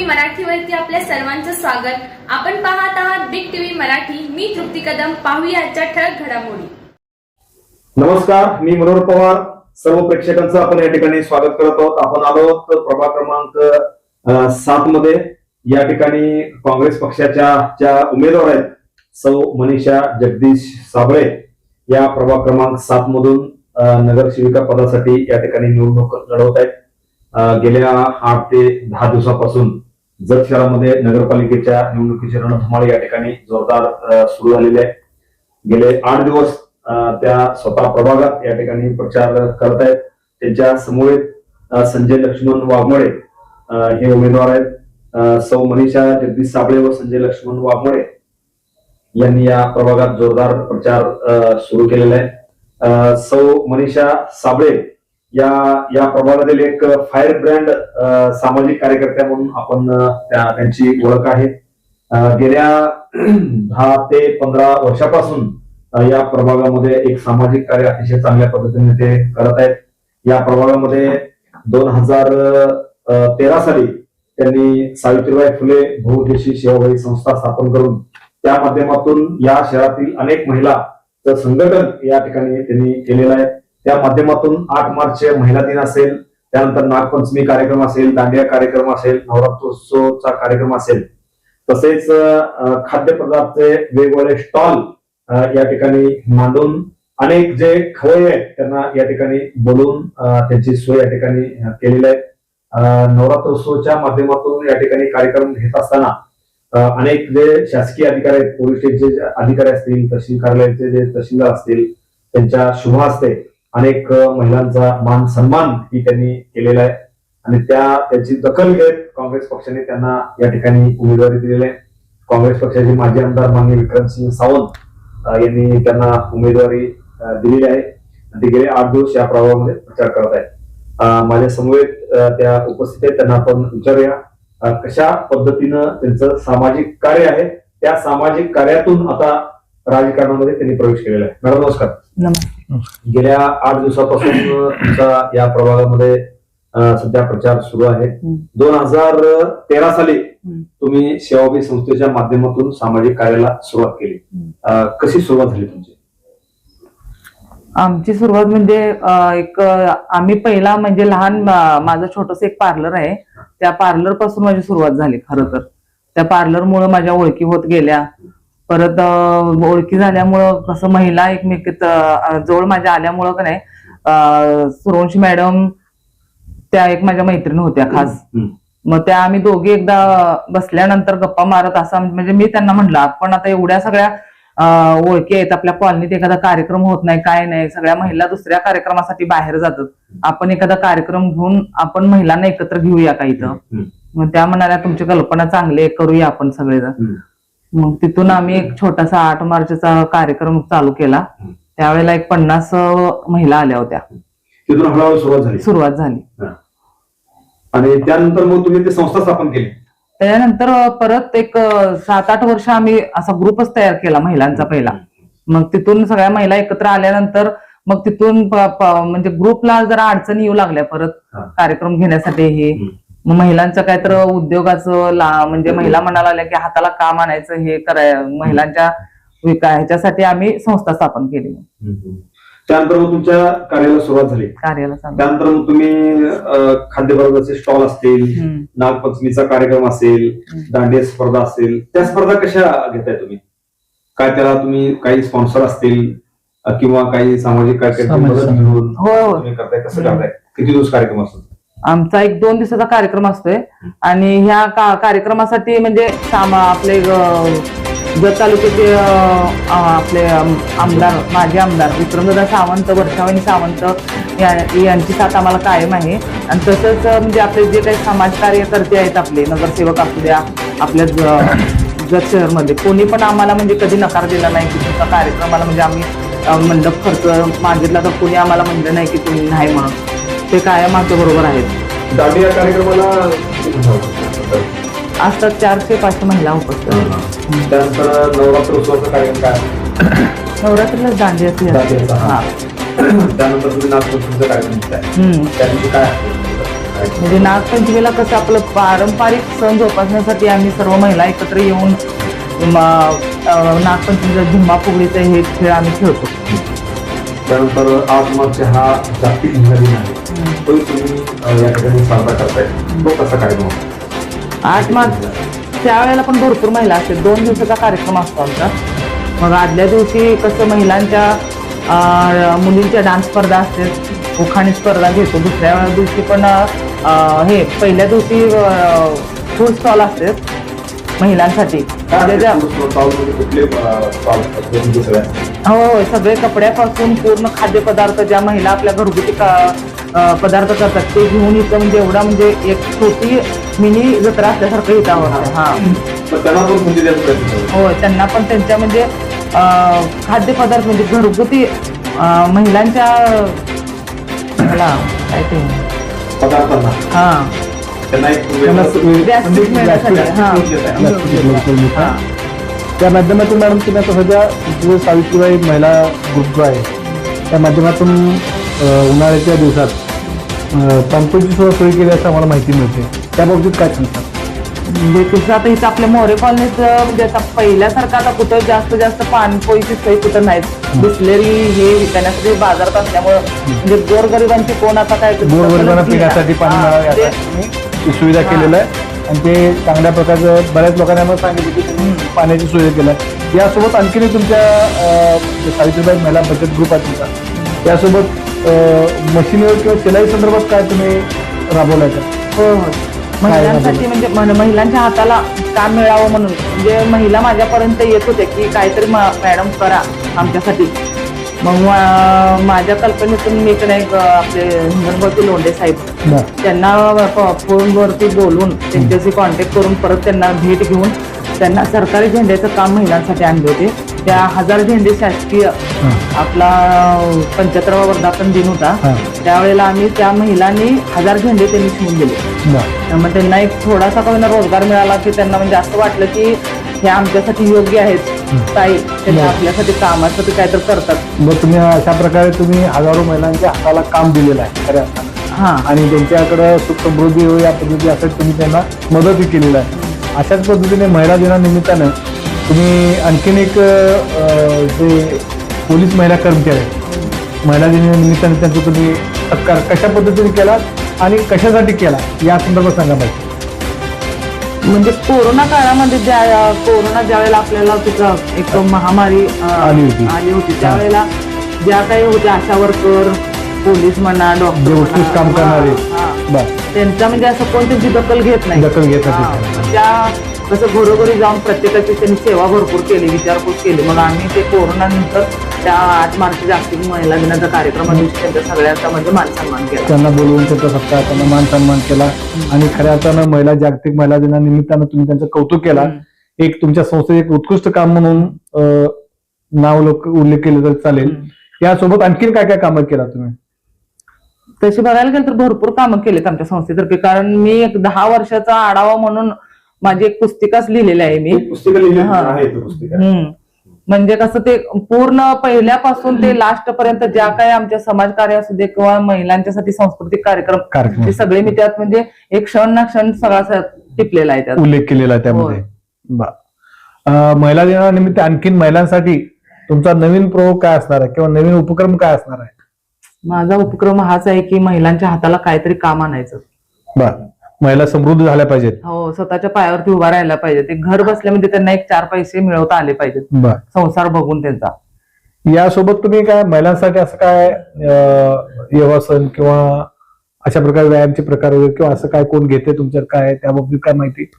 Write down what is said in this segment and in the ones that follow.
मराठीवरती आपल्या सर्वांचं स्वागत. आपण पाहत आहात बिग टीव्ही मराठी. मी तृप्ती कदम. पाहूया आजच्या ठळक घडामोडी. नमस्कार, मी मनोहर पवार. सर्व प्रेक्षकांचं आपण या ठिकाणी स्वागत करत आहोत. आपण आलो आहोत प्रभाग क्रमांक 7 मध्ये. या ठिकाणी काँग्रेस पक्षाच्या ज्या उमेदवार आहेत सौ मनीषा जगदीश साबळे या प्रभाग क्रमांक 7 मधून नगरसेविका पदासाठी या ठिकाणी निवडणूक लढवत आहेत. गेल्या 8 ते 10 दिवसापासून जत शहरामध्ये नगरपालिकेच्या निवडणुकीची रणधुमाळी या ठिकाणी जोरदार सुरू झालेली आहे. गेले 8 दिवस त्या स्वतः प्रभागात या ठिकाणी प्रचार करत आहेत. त्यांच्या समवेत संजय लक्ष्मण वाघमोडे हे उमेदवार आहेत. सौ मनीषा जगदीश साबळे व संजय लक्ष्मण वाघमोडे यांनी या प्रभागात जोरदार प्रचार सुरू केलेला आहे. सौ मनीषा साबळे या प्रभागातील एक फायर ब्रँड सामाजिक कार्यकर्त्या म्हणून आपण त्यांची ओळख आहे. गेल्या 10 ते 15 वर्षापासून या प्रभागामध्ये एक सामाजिक कार्य अतिशय चांगल्या पद्धतीने ते करत आहेत. या प्रभागामध्ये 2013 साली त्यांनी सावित्रीबाई फुले बहुउद्देशीय सेवाभावी संस्था स्थापन करून त्या माध्यमातून या शहरातील अनेक महिलांचं संघटन या ठिकाणी त्यांनी केलेलं आहे. त्या माध्यमातून 8 मार्च महिला दिन असेल, त्यानंतर नागपंचमी कार्यक्रम असेल, दांडिया कार्यक्रम असेल, नवरात्रोत्सवचा कार्यक्रम असेल, तसेच खाद्यपदार्थाचे वेगवेगळे स्टॉल या ठिकाणी मांडून अनेक जे खवय्ये आहेत त्यांना या ठिकाणी बोलून त्यांची सोय या ठिकाणी केलेली आहे. नवरात्रोत्सवच्या माध्यमातून या ठिकाणी कार्यक्रम घेत असताना अनेक जे शासकीय अधिकारी आहेत, पोलीस स्टेशनचे अधिकारी असतील, तहसील कार्यालयाचे जे तहसीलदार असतील, त्यांच्या शुभ हस्ते अनेक महिलांचा मान सन्मान ही त्यांनी केलेला आहे आणि त्याची दखल घेत काँग्रेस पक्षाने त्यांना या ठिकाणी उमेदवारी दिलेली आहे. काँग्रेस पक्षाचे माजी आमदार माननीय विक्रमसिंह सावंत यांनी त्यांना उमेदवारी दिलेली आहे. ते गेले 8 दिवस या प्रभागामध्ये प्रचार करत आहेत. माझ्या समवेत त्या उपस्थित आहेत. त्यांना आपण विचारूया कशा पद्धतीनं त्यांचं सामाजिक कार्य आहे. त्या सामाजिक कार्यातून आता राजकारणामध्ये त्यांनी प्रवेश केलेला आहे. मॅडम नमस्कार. गेल्या 8 दिवसापासून तुमचा या प्रभागामध्ये सध्या प्रचार सुरू आहे. 2013 साली तुम्ही सेवाभावी संस्थेच्या माध्यमातून सामाजिक कार्याला सुरुवात केली. कशी सुरुवात झाली तुमची? आमची सुरुवात म्हणजे आम्ही पहिला म्हणजे लहान माझं छोटस एक पार्लर आहे. त्या पार्लर पासून माझी सुरुवात झाली. खरं तर त्या पार्लरमुळे माझ्या ओळखी होत गेल्या. परत ओळखी झाल्यामुळं कसं महिला एकमेकीत जवळ माझ्या आल्यामुळं का नाही, सुरवंशी मॅडम त्या एक माझ्या मैत्रीण होत्या खास. मग त्या आम्ही दोघी एकदा बसल्यानंतर गप्पा मारत असं म्हणजे मी त्यांना म्हटलं आपण आता एवढ्या सगळ्या ओळखी आहेत आपल्या कॉलनीत, एखादा कार्यक्रम होत नाही काय नाही, सगळ्या महिला दुसऱ्या कार्यक्रमासाठी बाहेर जातात, आपण एखादा कार्यक्रम घेऊन आपण महिलांना एकत्र घेऊया का इथं. मग त्या म्हणाल्या तुमची कल्पना चांगली आहे, करूया आपण सगळेजण. मग तिथून आम्ही एक छोटासा 8 मार्चचा कार्यक्रम चालू केला. त्यावेळेला एक 50 महिला आल्या होत्या. तिथून हळूहळू सुरुवात झाली. आणि त्यानंतर मग तुम्ही ती संस्था स्थापन केली. त्यानंतर परत एक 7-8 वर्ष आम्ही असा ग्रुपच तयार केला महिलांचा पहिला. मग तिथून सगळ्या महिला एकत्र आल्यानंतर मग तिथून म्हणजे ग्रुपला जरा अडचणी येऊ लागल्या परत कार्यक्रम घेण्यासाठी. हे मग महिलांचं काय तर उद्योगाचं म्हणजे महिला म्हणायला लागल्या की हाताला काम आणायचं हे महिलांच्या ह्याच्यासाठी आम्ही संस्था स्थापन केली. त्यानंतर मग तुमच्या कार्याला सुरुवात झाली. त्यानंतर मग तुम्ही खाद्यपदार्थाचे स्टॉल असतील, नागपंचमीचा कार्यक्रम असेल, दांडिया स्पर्धा असेल, त्या स्पर्धा कशा घेताय तुम्ही? काय त्याला तुम्ही काही स्पॉन्सर असतील किंवा काही सामाजिक कार्यक्रम तुम्ही करताय, कसं करताय? किती दिवस कार्यक्रम असतो? आमचा एक 2 दिवसाचा कार्यक्रम असतोय आणि ह्या कार्यक्रमासाठी म्हणजे आपले जत तालुक्याचे आपले आमदार माजी आमदार विक्रमदादा सावंत, वर्षावाणी सावंत यांची साथ आम्हाला कायम आहे. आणि तसंच म्हणजे आपले जे काही समाज कार्यकर्ते आहेत, आपले नगरसेवक असू द्या, आपल्या जत शहरमध्ये कोणी पण आम्हाला म्हणजे कधी नकार दिला नाही की तुमचा कार्यक्रमाला म्हणजे आम्ही मंडप खर्च मागितला तर कोणी आम्हाला म्हणलं नाही की तुम्ही नाही म्हणून. ते कायम आमच्या बरोबर आहेत. दांडिया कार्यक्रमाला असतात 400-500 महिला उपस्थित. त्यानंतर नवरात्रोत्सवाचा कार्यक्रम काय? नवरात्रीला दांडिया. त्यानंतर तुम्ही नागपंचमीचा कार्यक्रम घेताय, त्यानंतर काय? म्हणजे नागपंचमीला कसं आपलं पारंपरिक सण जोपासण्यासाठी आम्ही सर्व महिला एकत्र येऊन नागपंचमीचा झुंबा फुगडीचा हे खेळ आम्ही खेळतो. त्यानंतर 8 मार्च हा जागतिक महिला दिन आहे, तो तुम्ही या ठिकाणी साजरा करताय, तो कसा काय मग? 8 मार्च त्यावेळेला पण भरपूर महिला असते. 2 दिवसाचा कार्यक्रम असतो आमचा. मग आदल्या दिवशी कसं महिलांच्या मुलींच्या डान्स स्पर्धा असते, उखाणी स्पर्धा घेतो. दुसऱ्या दिवशी पण हे पहिल्या दिवशी फूड स्टॉल असते महिलांसाठी. हो, सगळे कपड्यापासून पूर्ण खाद्यपदार्थ ज्या महिला आपल्या घरगुती पदार्थ करतात ते घेऊन इथं म्हणजे एवढा म्हणजे एक छोटी मिनी जत्रा असल्यासारखं इथं होतं. हा, हो, त्यांना पण त्यांच्या म्हणजे खाद्यपदार्थ म्हणजे घरगुती महिलांच्या काय ते पदार्थांना हा व्यासपीठ मिळण्यासाठी. हा, त्या माध्यमातून मॅडम तुम्ही आता सध्या जो सावित्रीबाई महिला ग्रुप जो आहे त्या माध्यमातून उन्हाळ्याच्या दिवसात पॅम्पूची सुद्धा सोय केली असं आम्हाला माहिती मिळते. त्या बाबतीत काय सांगतात? म्हणजे कसं आता इथं आपल्या मोरे कॉलनीत म्हणजे आता पहिल्यासारखं आता कुठं जास्त पाणपोईची सोय कुठं नाहीत. बिस्लेरी हे विकण्यासाठी बाजारात असल्यामुळं म्हणजे गोरगरिबांची कोण आता काय गोरगरिबांना पिण्यासाठी पाणी मिळावं यासाठी तुम्ही सुविधा केलेलं आहे आणि ते चांगल्या प्रकारचं बऱ्याच लोकांनी आम्हाला सांगितलं की तुम्ही पाण्याची सोय केली आहे. यासोबत आणखीनही तुमच्या सावित्रीबाई महिला बचत ग्रुप आहे तुमचा, यासोबत मशीनवर किंवा शिलाई संदर्भात काय तुम्ही राबवलाय का? हो, महिलांसाठी म्हणजे महिलांच्या हाताला काम मिळावं म्हणून म्हणजे महिला माझ्यापर्यंत येत होते की काहीतरी मॅडम करा आमच्यासाठी. मग माझ्या कल्पनेतून मी इकडे एक आपले हिंगणगावचे लोंढे साहेब त्यांना फोनवरती बोलून त्यांच्याशी कॉन्टॅक्ट करून परत त्यांना भेट घेऊन त्यांना सरकारी झेंड्याचं काम महिलांसाठी आणले होते. त्या 1000 झेंडे शासकीय आपला 75वा वर्धापन दिन होता त्यावेळेला आम्ही त्या महिलांनी 1000 झेंडे त्यांनी शिवून दिले. मग त्यांना एक थोडासा का रोजगार मिळाला की त्यांना म्हणजे असं वाटलं की हे आमच्यासाठी योग्य आहेत ताई, त्यांनी आपल्यासाठी कामासाठी काहीतरी करतात. मग तुम्ही अशा प्रकारे तुम्ही हजारो महिलांच्या हाताला काम दिलेलं आहे खऱ्या अर्थानं आणि त्यांच्याकडे सुख समृद्धी हो या पद्धतीसाठी तुम्ही त्यांना मदतही केलेलं आहे. अशाच पद्धतीने महिला दिनानिमित्तानं तुम्ही आणखीन एक जे पोलीस महिला कर्मचारी आहेत महिला दिनानिमित्तानं त्यांचा तुम्ही सत्कार कशा पद्धतीने केला आणि कशासाठी केला या संदर्भात सांगा माहिती. म्हणजे कोरोना काळामध्ये कोरोना ज्या वेळेला आपल्याला तिथं एक महामारी आली होती त्यावेळेला ज्या काही होत्या आशा वर्कर, पोलीस म्हणा, डॉक्टर काम करणारे त्यांचा म्हणजे असं कोण त्यांची दखल घेत नाही. त्या कसं घरोघरी जाऊन प्रत्येकाची त्यांनी सेवा भरपूर केली, विचारपूस केली. मग आम्ही ते कोरोना नंतर त्या 8 मार्च जागतिक महिला दिनाचा कार्यक्रम त्यांच्या सगळ्यांचा म्हणजे मान सन्मान केला. त्यांना बोलवून त्यांचा सत्कार, त्यांना मान सन्मान केला आणि खऱ्या अर्थानं महिला जागतिक महिला दिनानिमित्तानं तुम्ही त्यांचं कौतुक केला. एक तुमच्या संस्थेत एक उत्कृष्ट काम म्हणून नाव उल्लेख केले तर चालेल. यासोबत आणखीन काय काय कामं केला तुम्ही? तसे बघायला गेलं तर भरपूर कामं केलीत आमच्या संस्थेतर्फे. कारण मी एक 10 वर्षाचा आढावा म्हणून माझी एक पुस्तिकाच लिहिलेली आहे मी. म्हणजे कसं ते पूर्ण पहिल्यापासून ते लास्ट पर्यंत ज्या काही आमच्या समाजकार्य असू दे किंवा महिलांच्यासाठी सांस्कृतिक कार्यक्रम ते सगळे मी त्यात म्हणजे एक क्षण ना क्षण सगळा टिपलेला आहे, त्यात उल्लेख केलेला आहे त्यामध्ये. महिला दिनानिमित्त आणखीन महिलांसाठी तुमचा नवीन प्रयोग काय असणार आहे किंवा नवीन उपक्रम काय असणार आहे? माझा उपक्रम हाच आहे की महिलांच्या हाताला काहीतरी काम आणायचं. महिला समृद्ध झाल्या पाहिजेत. हो, स्वतःच्या पायावरती उभा राहायला पाहिजे. ते घर बसल्या म्हणजे त्यांना एक 4 पैसे मिळवता आले पाहिजेत संसार बघून त्यांचा. यासोबत तुम्ही काय महिलांसाठी असं काय योगासन किंवा अशा प्रकारे व्यायामचे प्रकार वगैरे किंवा असं काय कोण घेते तुमच्यात काय त्याबाबतीत काय माहिती?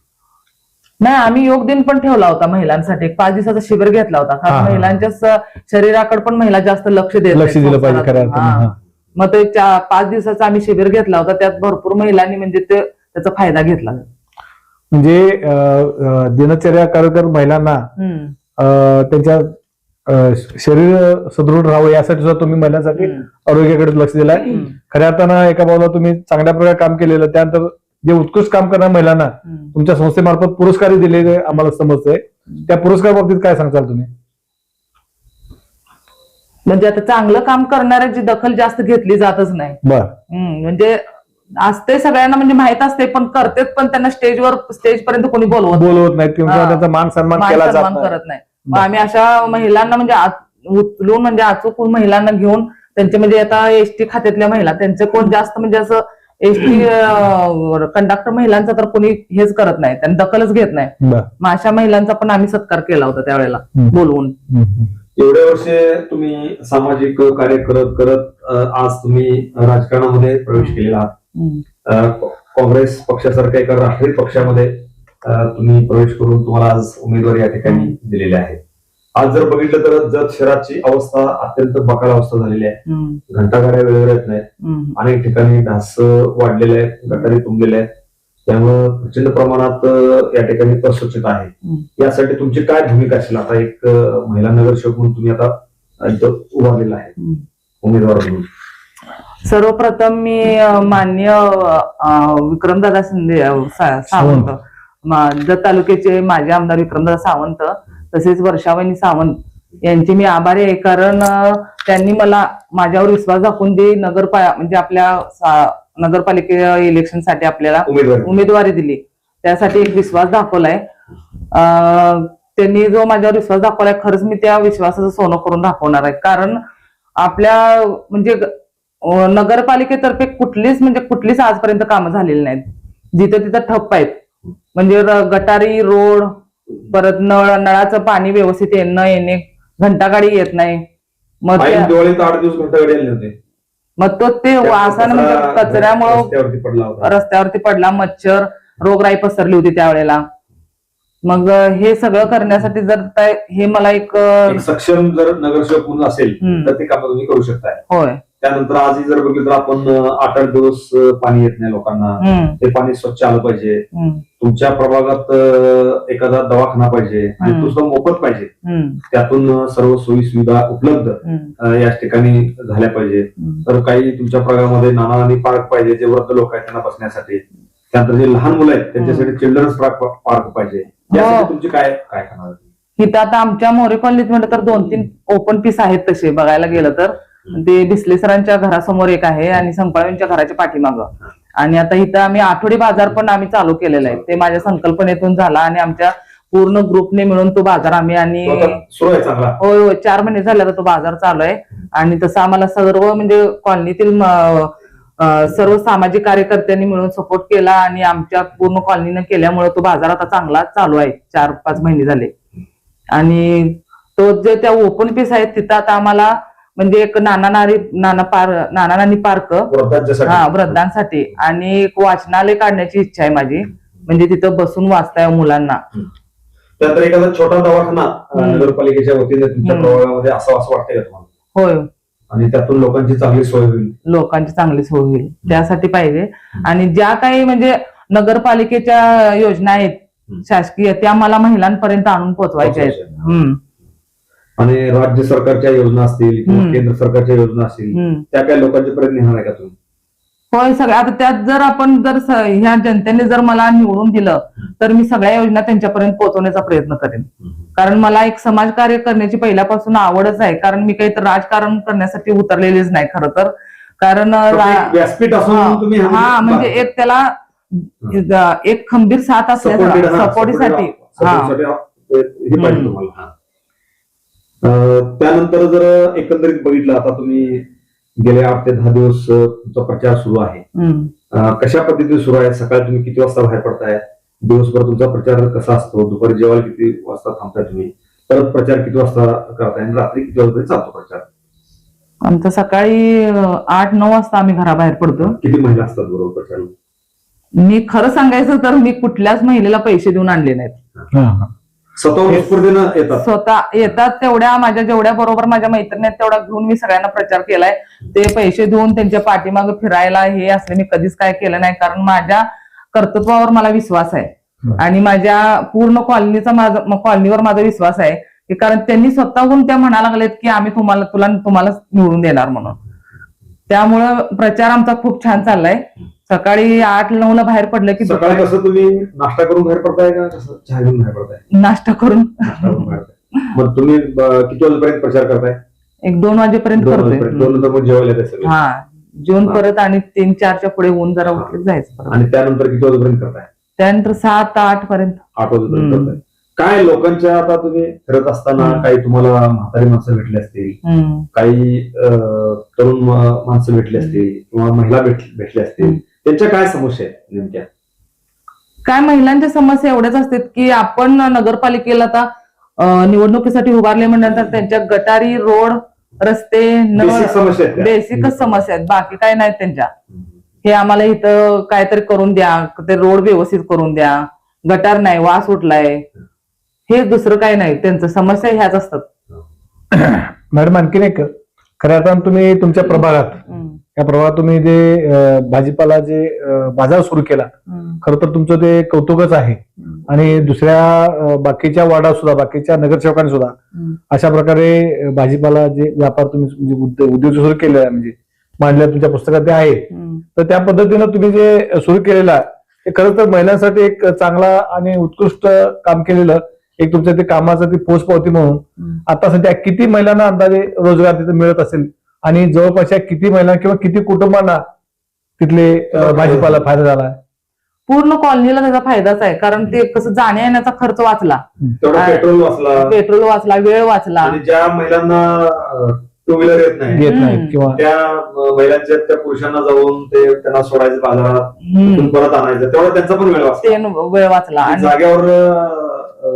नाही, आम्ही योग दिन पण ठेवला होता महिलांसाठी. एक 5 दिवसाचा शिबिर घेतला होता. कारण महिलांच्या शरीराकडे पण महिला जास्त लक्ष दिलं पाहिजे खऱ्या अर्थानं. मग ते 5 दिवसाचा आम्ही शिबिर घेतला होता. त्यात भरपूर महिलांनी म्हणजे त्याचा फायदा घेतला. म्हणजे दिनचर्या कार्यकर महिलांना त्यांच्या शरीर सुदृढ राहावं यासाठी सुद्धा तुम्ही महिलांसाठी आरोग्याकडे लक्ष दिलंय. खऱ्या अर्थानं एका बाजूला तुम्ही चांगल्या प्रकारे काम केलेलं, त्यानंतर जे उत्कृष्ट काम करणाऱ्या महिलांना तुमच्या संस्थेमार्फत पुरस्कारही दिलेले आम्हाला समजतंय. त्या पुरस्कार बाबतीत काय सांगताल तुम्ही? म्हणजे आता चांगलं काम करणाऱ्याची दखल जास्त घेतली जातच नाही. म्हणजे असते सगळ्यांना म्हणजे माहित असते, पण करतेत, पण त्यांना स्टेज पर्यंत कोणी बोलवत नाही किंवा हा. त्याचा मान सन्मान केला जात सन्मान नाही. करत नाही. मग आम्ही अशा महिलांना म्हणजे उचलून म्हणजे अचूक महिलांना घेऊन त्यांचे म्हणजे आता एसटी खात्यातल्या महिला त्यांचे कोण जास्त म्हणजे असं एसटी कंडक्टर महिलांचा तर कोणी हेच करत नाही, त्यांनी दखलच घेत नाही. बरं. मग अशा महिलांचा पण आम्ही सत्कार केला होता त्यावेळेला बोलवून. एवढ्या वर्षे तुम्ही सामाजिक कार्य करत करत आज तुम्ही राजकारणामध्ये प्रवेश केलेला आहात. काँग्रेस पक्षासारख्या एका राष्ट्रीय पक्षामध्ये तुम्ही प्रवेश करून तुम्हाला आज उमेदवारी या ठिकाणी दिलेली आहे. आज जर बघितलं तर जत शहराची अवस्था अत्यंत बकाल अवस्था झालेली आहे. घंटागाड्या वेळेवर येत नाहीत, अनेक ठिकाणी ढास वाढलेले आहेत, गटारी तुंबलेले आहेत, त्यामुळं प्रचंड प्रमाणात या ठिकाणी अस्वच्छता आहे. यासाठी तुमची काय भूमिका असेल? आता एक महिला नगरसेवक म्हणून तुम्ही आता इथं उभारलेला आहे उमेदवार म्हणून. सर्वप्रथम मी मान्य विक्रमदादा शिंदे सावंत, जत तालुक्याचे माजी आमदार विक्रमदादा सावंत तसेच वर्षावहिनी सावंत यांचे मी आभारी आहे. कारण त्यांनी मला माझ्यावर विश्वास दाखवून जे म्हणजे आपल्या नगरपालिके इलेक्शनसाठी आपल्याला उमेदवारी दिली, त्यासाठी एक विश्वास दाखवलाय. त्यांनी जो माझ्यावर विश्वास दाखवलाय, खरंच मी त्या विश्वासाचं सोनं करून दाखवणार आहे. कारण आपल्या म्हणजे नगरपालिकेतर्फे कुठलीच आजपर्यंत कामं झालेली नाहीत. जिथं तिथं ठप्प आहेत, म्हणजे गटारी, रोड, परत नळाचं पाणी व्यवस्थित येणे, घंटागाडी येत नाही. मग दिवाळीत 8 दिवस घंटागाडी आले होते. मग तो ते वासानं म्हणजे कचऱ्यामुळं रस्त्यावरती पडला, मच्छर, रोगराई पसरली होती त्यावेळेला. मग हे सगळं करण्यासाठी जर हे मला एक सक्षम जर नगरसेवक म्हणून असेल तर ते काम तुम्ही करू शकताय. होय. त्यानंतर आजही जर बघितलं तर आपण 8-8 दिवस पाणी येत नाही लोकांना, ते पाणी स्वच्छ आलं पाहिजे. तुमच्या प्रभागात एखादा दवाखाना पाहिजे आणि तो सुद्धा मोफत पाहिजे. त्यातून सर्व सोयी सुविधा उपलब्ध या ठिकाणी झाल्या पाहिजे. तर काही तुमच्या प्रभागामध्ये नाना नानी पार्क पाहिजे, जे वृद्ध लोक आहेत त्यांना बसण्यासाठी. त्यानंतर जे लहान मुलं आहेत त्यांच्यासाठी चिल्ड्रन्स पार्क पाहिजे. यासाठी तुमची काय काय करणार? इथं आता आमच्या मोरे कॉलनीत म्हटलं तर 2-3 ओपन पीस आहेत तसे बघायला गेलं तर. ते डिसले सरांच्या घरासमोर एक आहे आणि संपाळवींच्या घराच्या पाठीमागं. आणि आता इथं आम्ही आठवडी बाजार पण आम्ही चालू केलेला आहे. ते माझ्या संकल्पनेतून झाला आणि आमच्या पूर्ण ग्रुपने मिळून तो बाजार आम्ही आणि होय 4 महिने झाले तर तो बाजार चालू आहे. आणि तसं आम्हाला सर्व म्हणजे कॉलनीतील सर्व सामाजिक कार्यकर्त्यांनी मिळून सपोर्ट केला आणि आमच्या पूर्ण कॉलनीनं केल्यामुळे तो बाजार आता चांगला चालू आहे. 4-5 महिने झाले. आणि तो जे त्या ओपन पीस आहेत तिथं आता आम्हाला म्हणजे एक नाना नानी पार्क वृद्धांसाठी आणि एक वाचनालय काढण्याची इच्छा आहे माझी, म्हणजे तिथं बसून वाचता मुलांना. त्यानंतर एखादा छोटा दवाखाना नगरपालिकेच्या वतीने तुमच्या प्रभागामध्ये असं वाटतंय का तुम्हाला? होय. आणि त्यातून लोकांची चांगली सोय होईल. त्यासाठी पाहिजे. आणि ज्या काही म्हणजे नगरपालिकेच्या योजना आहेत शासकीय, त्या मला महिलांपर्यंत आणून पोहोचवायच्या आहेत. आणि राज्य सरकारच्या योजना असतील किंवा केंद्र सरकारच्या योजना असतील त्या काही लोकांच्या पर्यंत नेणार आहे का तुम्ही? होय. सगळ्या आता त्यात जर आपण जर ह्या जनतेने जर मला निवडून दिलं तर मी सगळ्या योजना त्यांच्यापर्यंत पोहोचवण्याचा प्रयत्न करेन. कारण मला एक समाजकार्य करण्याची पहिल्यापासून आवडच आहे. कारण मी काही तर राजकारण करण्यासाठी उतरलेलीच नाही खरं तर. कारण व्यासपीठ असून म्हणजे एक त्याला एक खंबीर साथ असल्या सपोर्टीसाठी. त्यानंतर जर एकंदरीत बघितलं, आता तुम्ही गेले 8 ते 10 दिवस तुमचा प्रचार सुरू आहे. कशा पद्धतीने सुरू आहे? सकाळी तुम्ही किती वाजता बाहेर पडताय? दिवसभर तुमचा प्रचार कसा असतो? दुपारी जेवायला किती वाजता थांबताय तुम्ही? परत प्रचार किती वाजता करताय आणि रात्री किती वाजता चालतो प्रचार? आमचा सकाळी 8-9 वाजता आम्ही घराबाहेर पडतो. किती महिला असतात बरोबर प्रचार? मी खरं सांगायचं तर मी कुठल्याच महिलेला पैसे देऊन आणले नाहीत. स्वतः येतात तेवढ्या माझ्या जेवढ्या बरोबर माझ्या मैत्रिणी तेवढा घेऊन मी सगळ्यांना प्रचार केलाय. ते पैसे देऊन त्यांच्या पाठीमागे फिरायला हे असले मी कधीच काय केलं नाही. कारण माझ्या कर्तृत्वावर मला विश्वास आहे आणि माझ्या पूर्ण कॉलनीवर माझा विश्वास आहे की कारण त्यांनी स्वतःहून त्या म्हणा लागलेत की आम्ही तुम्हाला निवडून देणार म्हणून. त्यामुळं प्रचार आमचा खूप छान चाललाय. सकाळी 8-9 बाहेर पडलं की सकाळी कसं तुम्ही नाश्ता करून बाहेर पडताय का कसं चहा घेऊन बाहेर पडताय? नाश्ता करून. मग तुम्ही किती वाजेपर्यंत प्रचार करताय? 1-2 वाजेपर्यंत करतोय. 2 नंतर मग जेवायला येते सगळं? हा, जेवून परत आणि 3-4च्या पुढे ऊन जरा उठले जायचं परत. आणि त्यानंतर किती वाजेपर्यंत करताय? त्यानंतर 7-8 पर्यंत. 8 वाजेपर्यंत हम्म. करताय. काय लोकांच्या आता तुम्ही फिरत असताना काही तुम्हाला म्हातारी माणसं भेटली असतील, काही तरुण माणसं भेटली असतील किंवा महिला भेटल्या असतील, त्यांच्या काय समस्या आहेत नेमक्या? काय महिलांच्या समस्या एवढ्याच असतात की आपण नगरपालिकेला आता निवडणुकीसाठी उभारले म्हणल्यानंतर त्यांच्या गटारी, रोड, रस्ते, बेसिक समस्या आहेत त्या. बेसिकच समस्या आहेत, बाकी काय नाहीत त्यांच्या. हे आम्हाला इथं काहीतरी करून द्या, ते रोड व्यवस्थित करून द्या, गटार नाही, वास उठलाय, हे दुसरं काही नाही. त्यांचं समस्या ह्याच असतात. मॅडम आणखीन एक खऱ्या अर्थानं तुम्ही तुमच्या प्रभागात या प्रभागात तुम्ही जे भाजीपाला जे बाजार सुरू केला, खरं तर तुमचं ते कौतुकच आहे. आणि दुसऱ्या बाकीच्या वार्डात सुद्धा, बाकीच्या नगरसेवकांनी सुद्धा अशा प्रकारे भाजीपाला जे व्यापार तुम्ही म्हणजे उद्योग सुरू केलेला आहे, म्हणजे मांडल्या तुमच्या पुस्तकात ते आहे, तर त्या पद्धतीनं तुम्ही जे सुरू केलेलं आहे ते खरं तर महिलांसाठी एक चांगला आणि उत्कृष्ट काम केलेलं एक तुमच्या ते कामाचं ती पोचपावती म्हणून आता सध्या किती महिलांना अंदाजे रोजगार तिथे मिळत असेल आणि जवळपास किती महिला किंवा किती कुटुंबांना तिथले भाजीपाला फायदा झाला? पूर्ण कॉलनीला त्याचा फायदाच आहे, कारण ते कसं जाण्या येण्याचा खर्च वाचला, तेवढा पेट्रोल वाचला, वेळ वाचला. आणि ज्या महिलांना टू व्हीलर येत नाही किंवा त्या महिलांच्या त्या पुरुषांना जाऊन ते त्यांना सोडायचं बाजारात, तिथून परत आणायचं, तेवढा त्यांचा पण वेळ वाचला, वेळ वाचला. आणि जाग्यावर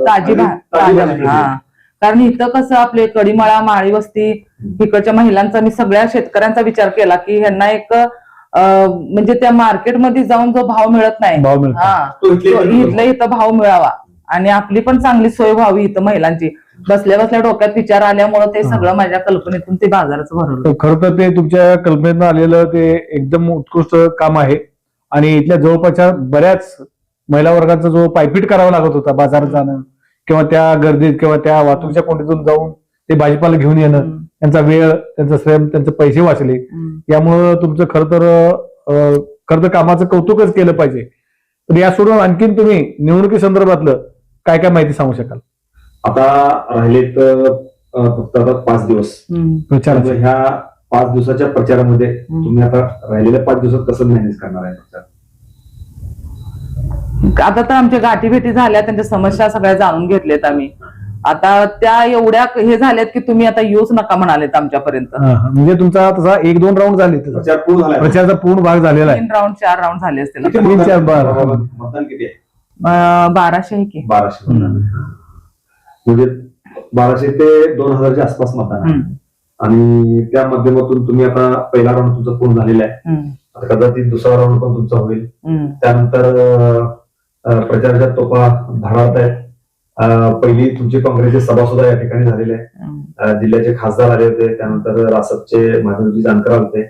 ताजी ताजी भाजी मिळते. कारण इथं कसं आपले कडिमाळा, माळी वस्ती इकडच्या महिलांचा मी सगळ्या शेतकऱ्यांचा विचार केला की ह्यांना एक म्हणजे त्या मार्केटमध्ये जाऊन जो भाव मिळत नाही, भाव मिळतो, इथल्या इथं भाव मिळावा आणि आपली पण चांगली सोय व्हावी इथं महिलांची. बसल्या बसल्या डोक्यात विचार आल्यामुळे ते सगळं माझ्या कल्पनेतून ते बाजाराचं भरवलं. खरं तर ते तुमच्या कल्पनेतून आलेलं ते एकदम उत्कृष्ट काम आहे. आणि इथल्या जवळपासच्या बऱ्याच महिला वर्गाचा जो पायपीट करावा लागत होता बाजारात जाणं किंवा त्या गर्दीत किंवा त्या वाहतुकीच्या कोंडीतून जाऊन ते भाजीपाला घेऊन येणं, त्यांचा वेळ, त्यांचा श्रम, त्यांचे पैसे वाचले. यामुळं तुमचं खरं तर कामाचं कौतुकच केलं पाहिजे. तर या सोडून आणखीन तुम्ही निवडणुकी संदर्भातलं काय काय माहिती सांगू शकाल? आता राहिलेत फक्त आता 5 दिवस प्रचाराचे. ह्या 5 दिवसाच्या प्रचारामध्ये तुम्ही आता राहिलेल्या 5 दिवसात कसं मॅनेज करणार आहे प्रचार? आता तर आमच्या गाठी भेटी झाल्या, त्यांच्या समस्या सगळ्या जाणून घेतल्यात आम्ही. आता त्या एवढ्या हे झाल्यात की तुम्ही आता येऊच नका म्हणालेत आमच्यापर्यंत. म्हणजे तुमचा तसा 1-2 राऊंड झाले, प्रचार पूर्ण झाला, प्रचाराचा पूर्ण भाग झालेला आहे. 3 राऊंड 4 राऊंड झाले असतील. 3-4 मतदान किती आहे? 1200 आहे की. 1200 म्हणजे 1200 ते 2000च्या आसपास मतदान आहे. आणि त्या माध्यमातून तुम्ही आता पहिला राऊंड तुमचा पूर्ण झालेला आहे, आता कदाचित दुसरा राऊंड पण तुमचा होईल. त्यानंतर प्रचाराच्या तोफा धडाडत आहेत. पहिली तुमची काँग्रेसची सभा सुद्धा या ठिकाणी झालेली आहे. जिल्ह्याचे खासदार आले होते, त्यानंतर रासपचे महादेवजी जानकर आले होते,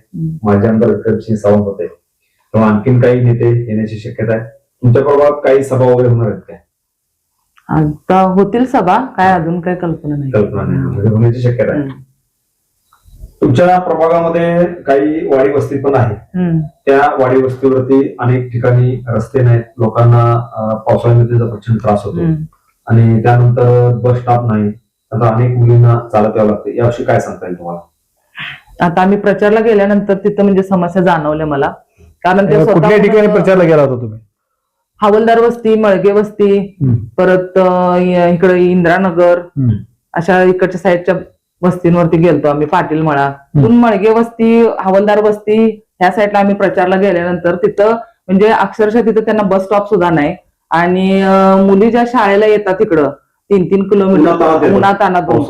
माजी आमदार विक्रमसिंह सावंत होते, तेव्हा आणखीन काही नेते येण्याची शक्यता आहे. तुमच्या प्रभागात काही सभा वगैरे होणार आहेत काय? आता होतील सभा, काय अजून काही कल्पना नाही. कल्पना नाही, म्हणजे होण्याची शक्यता आहे. तुमच्या प्रभागामध्ये काही वाडी वस्ती पण आहे, त्या वाडी वस्तीवरती अनेक ठिकाणी रस्ते नाहीत, लोकांना पावसाळ्यामध्ये त्याचा प्रचंड त्रास होतो. आणि त्यानंतर बस स्टॉप नाही, आता अनेक मुलींना चालत यावं लागते. याविषयी काय सांगता येईल तुम्हाला? आता आम्ही प्रचारला गेल्यानंतर तिथं म्हणजे समस्या जाणवल्या मला, कारण ते कुठल्या ठिकाणी प्रचारला गेला होता तुम्ही? हवालदार वस्ती, मळगे वस्ती, परत इकडे इंदिरानगर, अशा इकडच्या साईडच्या वस्तींवरती गेलतो आम्ही. पाटील मळा, मळगे वस्ती, हवालदार वस्ती ह्या साईडला आम्ही प्रचारला गेल्यानंतर तिथं म्हणजे अक्षरशः तिथं त्यांना बस स्टॉप सुद्धा नाही. आणि मुली ज्या शाळेला येतात तिकडं 3-3 किलोमीटर उन्हातानातून,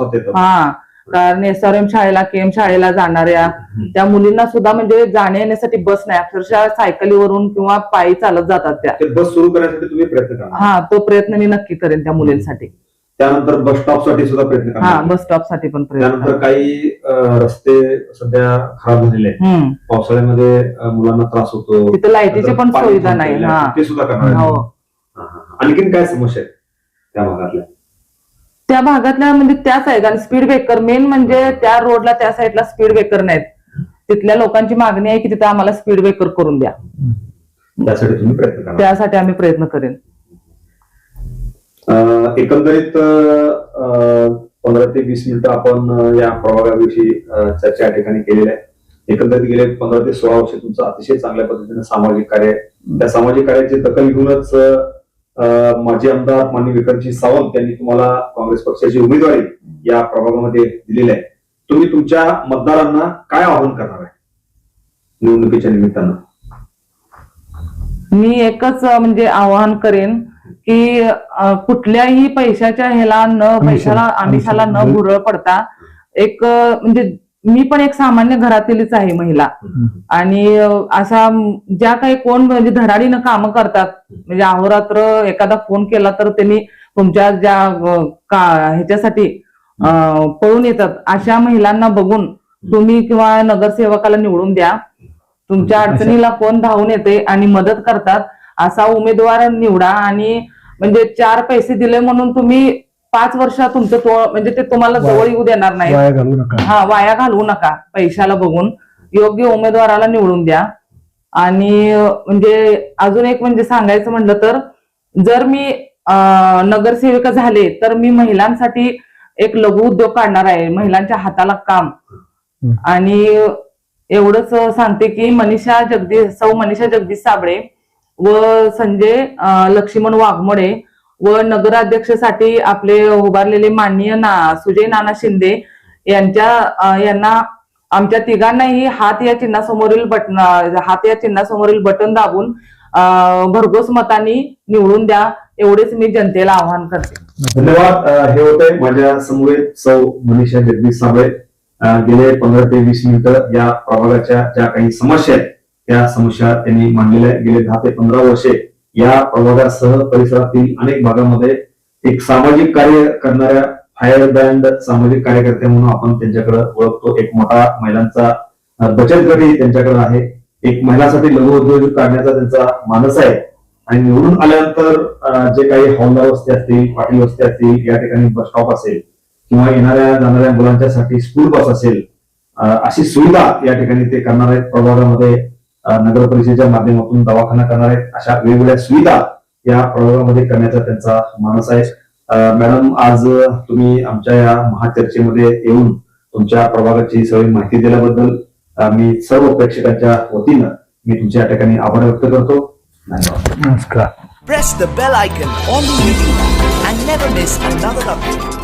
कारण SRM शाळेला, KM शाळेला जाणाऱ्या त्या मुलींना सुद्धा म्हणजे जाण्या येण्यासाठी बस नाही, अक्षरशः सायकलीवरून किंवा पायी चालत जातात त्या. बस सुरू करण्यासाठी तुम्ही प्रयत्न करा? तो प्रयत्न मी नक्की करेन त्या मुलींसाठी. त्यानंतर बस स्टॉप साठी सुद्धा प्रयत्न करा? बस स्टॉप साठी पण प्रयत्न. त्यानंतर काही रस्ते सध्या खराब झालेले आहेत, पावसाळ्यामध्ये मुलांना त्रास होतो, तिथे लाईटीची पण सुविधा नाही, ते सुद्धा करणार. आणखीन काय समस्या आहेत त्या भागातल्या? त्या भागातल्या म्हणजे त्याच आहेत. आणि स्पीड ब्रेकर मेन म्हणजे त्या रोडला त्या साईडला स्पीड ब्रेकर नाहीत. तिथल्या लोकांची मागणी आहे की तिथे आम्हाला स्पीड ब्रेकर करून द्या. त्यासाठी तुम्ही प्रयत्न करा? त्यासाठी आम्ही प्रयत्न करेन. एकंदरीत 15 ते 20 मिनिटं आपण या प्रभागाविषयी चर्चा या ठिकाणी केलेली आहे. एकंदरीत गेले 15 ते 16 वर्ष तुमचं अतिशय चांगल्या पद्धतीने सामाजिक कार्य आहे. त्या सामाजिक कार्याची दखल घेऊनच माजी आमदार माननीय विक्रमसिंह सावंत यांनी तुम्हाला काँग्रेस पक्षाची उमेदवारी या प्रभागामध्ये दिलेली आहे. तुम्ही तुमच्या मतदारांना काय आवाहन करणार आहे निवडणुकीच्या निमित्तानं? मी एकच म्हणजे आवाहन करेन की कुठल्याही पैशाच्या पैशाला आमिषाला न भुरळ पडता एक म्हणजे मी पण एक सामान्य घरातीलच आहे महिला आणि अशा ज्या काही कोण म्हणजे धडाडीनं कामं करतात म्हणजे अहोरात्र एखादा फोन केला तर त्यांनी तुमच्या ज्या ह्याच्यासाठी पळून येतात अशा महिलांना बघून तुम्ही किंवा नगरसेवकाला निवडून द्या. तुमच्या अडचणीला कोण धावून येते आणि मदत करतात असा उमेदवार निवडा आणि म्हणजे 4 पैसे दिले म्हणून तुम्ही 5 वर्ष तुमचं म्हणजे ते तुम्हाला जवळ येऊ देणार नाही. वाया घालवू नका. पैशाला बघून योग्य उमेदवाराला निवडून द्या. आणि म्हणजे अजून एक म्हणजे सांगायचं म्हटलं तर जर मी नगरसेविका झाले तर मी महिलांसाठी एक लघु उद्योग काढणार आहे, महिलांच्या हाताला काम. आणि एवढंच सांगते की सौ मनीषा जगदीश साबळे व संजय लक्ष्मण वाघमोडे व नगराध्यक्षसाठी आपले उभारलेले माननीय सुजय नाना शिंदे यांना आमच्या तिघांनाही हात या चिन्हासमोरील बटन दाबून भरघोस मतांनी निवडून द्या एवढेच मी जनतेला आवाहन करते. धन्यवाद. हे होते माझ्या समोर सौ मनीषा जगदीश साबळे. गेले 15 ते 20 मिनिटं या प्रभागाच्या ज्या काही समस्या आहेत त्या समस्या त्यांनी मांडलेल्या आहेत. गेले 10 ते 15 वर्षे या प्रभागासह परिसरातील अनेक भागामध्ये एक सामाजिक कार्य करणाऱ्या फायर ब्रँड सामाजिक कार्यकर्ते म्हणून आपण त्यांच्याकडे ओळखतो. एक मोठा महिलांचा बचत गटही त्यांच्याकडे आहे. एक महिलांसाठी लघु उद्योग काढण्याचा त्यांचा मानस आहे. आणि निवडून आल्यानंतर जे काही हौलदार वस्ती असतील, पाटील वस्ती असतील, या ठिकाणी बस स्टॉप असेल किंवा येणाऱ्या जाणाऱ्या मुलांच्यासाठी स्कूल बस असेल अशी सुविधा या ठिकाणी ते करणार आहेत. प्रभागामध्ये नगर परिषदेच्या माध्यमातून दवाखाना करणार आहेत. अशा वेगवेगळ्या सुविधा या प्रभागामध्ये करण्याचा त्यांचा मानस आहे. मॅडम, आज तुम्ही आमच्या या महाचर्चेमध्ये येऊन तुमच्या प्रभागाची सगळी माहिती दिल्याबद्दल मी सर्व प्रेक्षकांच्या वतीनं मी तुमच्या या ठिकाणी आभार व्यक्त करतो. धन्यवाद. नमस्कार. Press the bell icon on the YouTube and never miss another update.